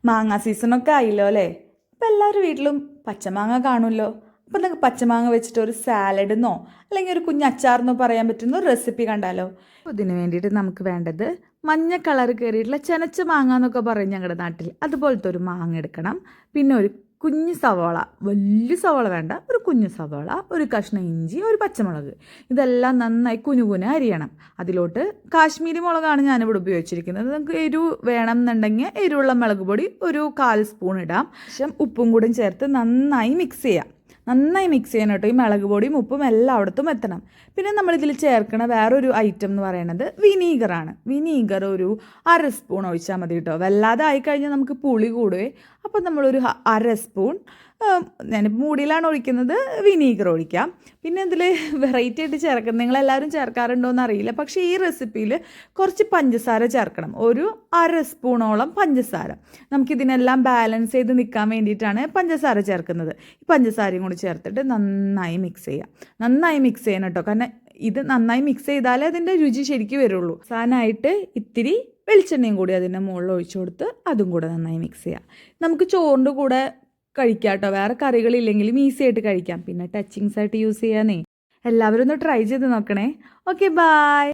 മാങ്ങ സീസണൊക്കെ ആയില്ലോ അല്ലേ? അപ്പം എല്ലാവരും വീട്ടിലും പച്ചമാങ്ങ കാണുമല്ലോ. അപ്പം നിങ്ങൾക്ക് പച്ചമാങ്ങ വെച്ചിട്ട് ഒരു സാലഡെന്നോ അല്ലെങ്കിൽ ഒരു കുഞ്ഞ് അച്ചാറെന്നോ പറയാൻ പറ്റുന്ന ഒരു റെസിപ്പി കണ്ടാലോ? അപ്പോൾ ഇതിന് വേണ്ടിയിട്ട് നമുക്ക് വേണ്ടത് മഞ്ഞ കളർ കയറിയിട്ടുള്ള ചെനച്ച മാങ്ങ എന്നൊക്കെ പറയും ഞങ്ങളുടെ നാട്ടിൽ. അതുപോലത്തെ ഒരു മാങ്ങ എടുക്കണം. പിന്നെ ഒരു കുഞ്ഞ് സവാള, വലിയ സവാള വേണ്ട, ഒരു കുഞ്ഞ് സവാള, ഒരു കഷ്ണം ഇഞ്ചി, ഒരു പച്ചമുളക്. ഇതെല്ലാം നന്നായി കുനുകുന അരിയണം. അതിലോട്ട് കാശ്മീരി മുളകാണ് ഞാനിവിടെ ഉപയോഗിച്ചിരിക്കുന്നത്. നമുക്ക് എരിവ് വേണം എന്നുണ്ടെങ്കിൽ എരിവുള്ള മുളക് പൊടി ഒരു 1/4 സ്പൂൺ ഇടാം. ശേഷം ഉപ്പും കൂടി ചേർത്ത് നന്നായി മിക്സ് ചെയ്യാം. നന്നായി മിക്സ് ചെയ്യണം കേട്ടോ. ഈ മുളക് പൊടിയും ഉപ്പും എല്ലായിടത്തും എത്തണം. പിന്നെ നമ്മളിതിൽ ചേർക്കണ വേറൊരു ഐറ്റം എന്ന് പറയുന്നത് വിനീഗറാണ്. വിനീഗർ ഒരു 1/2 സ്പൂൺ ഒഴിച്ചാൽ മതി കേട്ടോ. വല്ലാതെ ആയിക്കഴിഞ്ഞാൽ നമുക്ക് പുളി കൂടുവേ. അപ്പോൾ നമ്മളൊരു 1/2 സ്പൂൺ, ഞാനിപ്പോൾ മൂടിയിലാണ് ഒഴിക്കുന്നത്, വിനീഗർ ഒഴിക്കാം. പിന്നെ ഇതിൽ വെറൈറ്റി ആയിട്ട് ചേർക്കുന്നത് നിങ്ങളെല്ലാവരും ചേർക്കാറുണ്ടോ എന്നറിയില്ല, പക്ഷേ ഈ റെസിപ്പിയിൽ കുറച്ച് പഞ്ചസാര ചേർക്കണം. ഒരു 1/2 സ്പൂണോളം പഞ്ചസാര. നമുക്കിതിനെല്ലാം ബാലൻസ് ചെയ്ത് നിൽക്കാൻ വേണ്ടിയിട്ടാണ് പഞ്ചസാര ചേർക്കുന്നത്. ഈ പഞ്ചസാരയും കൂടി ചേർത്തിട്ട് നന്നായി മിക്സ് ചെയ്യാം. നന്നായി മിക്സ് ചെയ്യണം കേട്ടോ, കാരണം ഇത് നന്നായി മിക്സ് ചെയ്താലേ അതിൻ്റെ രുചി ശരിക്കും വരുള്ളൂ. അവസാനമായിട്ട് ഇത്തിരി വെളിച്ചെണ്ണയും കൂടി അതിൻ്റെ മുകളിൽ ഒഴിച്ചു കൊടുത്ത് അതും കൂടെ നന്നായി മിക്സ് ചെയ്യാം. നമുക്ക് ചോറിൻ്റെ കൂടെ കഴിക്കാം കേട്ടോ. വേറെ കറികളില്ലെങ്കിലും ഈസി ആയിട്ട് കഴിക്കാം. പിന്നെ ടച്ചിങ്സ് ആയിട്ട് യൂസ് ചെയ്യാനേ. എല്ലാവരും ഒന്ന് ട്രൈ ചെയ്ത് നോക്കണേ. Okay, by.